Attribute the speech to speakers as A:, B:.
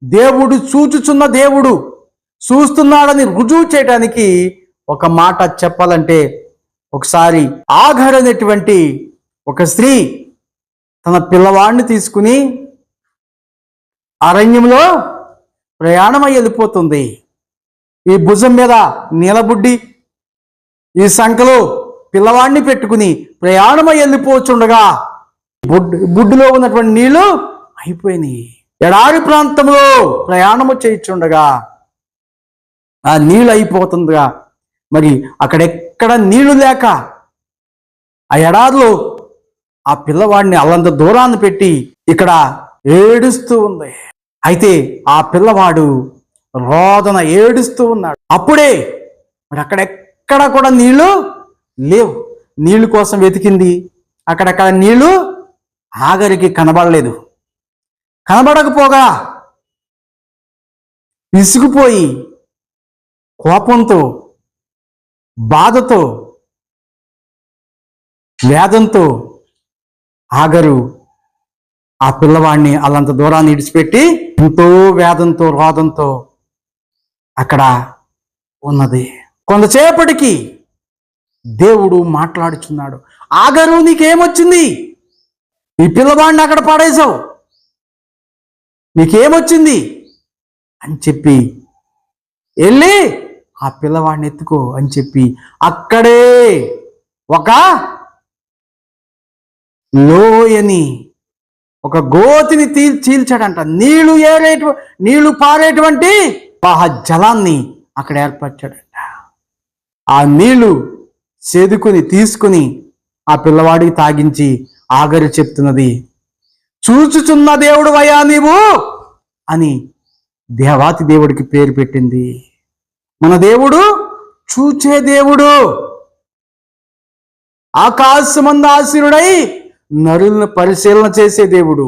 A: దేవుడు చూచుచున్న దేవుడు, చూస్తున్నాడని రుజువు చేయడానికి ఒక మాట చెప్పాలంటే, ఒకసారి ఆగర్ అనేటువంటి ఒక స్త్రీ తన పిల్లవాడిని తీసుకుని అరణ్యంలో ప్రయాణమై వెళ్ళిపోతుంది. ఈ భుజం మీద నీలబుడ్డి, ఈ సంఖలో పిల్లవాడిని పెట్టుకుని ప్రయాణమై వెళ్ళిపోచుండగా బుడ్డులో ఉన్నటువంటి నీళ్లు అయిపోయినాయి. ఎడారి ప్రాంతంలో ప్రయాణము చేయించుండగా ఆ నీళ్ళు అయిపోతుందిగా, మరి అక్కడెక్కడ నీళ్లు లేక ఆ ఎడారిలో ఆ పిల్లవాడిని అల్లంత దూరాన్ని పెట్టి ఇక్కడ ఏడుస్తూ ఉంది. అయితే ఆ పిల్లవాడు రోదన ఏడుస్తూ ఉన్నాడు. అప్పుడే మరి అక్కడెక్కడ కూడా నీళ్లు లేవు. నీళ్లు కోసం వెతికింది, అక్కడక్కడ నీళ్లు ఆగరికి కనబడలేదు. కనబడకపోగా విసిగిపోయి కోపంతో, బాధతో, వేదంతో ఆగరు ఆ పిల్లవాడిని అల్లంత దూరాన్ని ఇడిచిపెట్టి ఎంతో వేదంతో, రోదంతో అక్కడ ఉన్నది. కొంతసేపటికి దేవుడు మాట్లాడుచున్నాడు. ఆగరు, నీకేమొచ్చింది? ఈ పిల్లవాడిని అక్కడ పడేశావు, నీకేమొచ్చింది అని చెప్పి, వెళ్ళి ఆ పిల్లవాడిని ఎత్తుకో అని చెప్పి అక్కడే ఒక లోయని, ఒక గోతిని చీల్చాడంట. నీళ్లు పారేటువంటి జలాన్ని అక్కడ ఏర్పరచాడంట. ఆ నీళ్లు సేదుకుని తీసుకుని ఆ పిల్లవాడికి తాగించి ఆగరు చెప్తున్నది, చూచుచున్న దేవుడు వయ్యా నీవు అని దేవాతి దేవుడికి పేరు పెట్టింది. మన దేవుడు చూచే దేవుడు, ఆకాశమందు ఆసీనుడై నరులను పరిశీలన చేసే దేవుడు.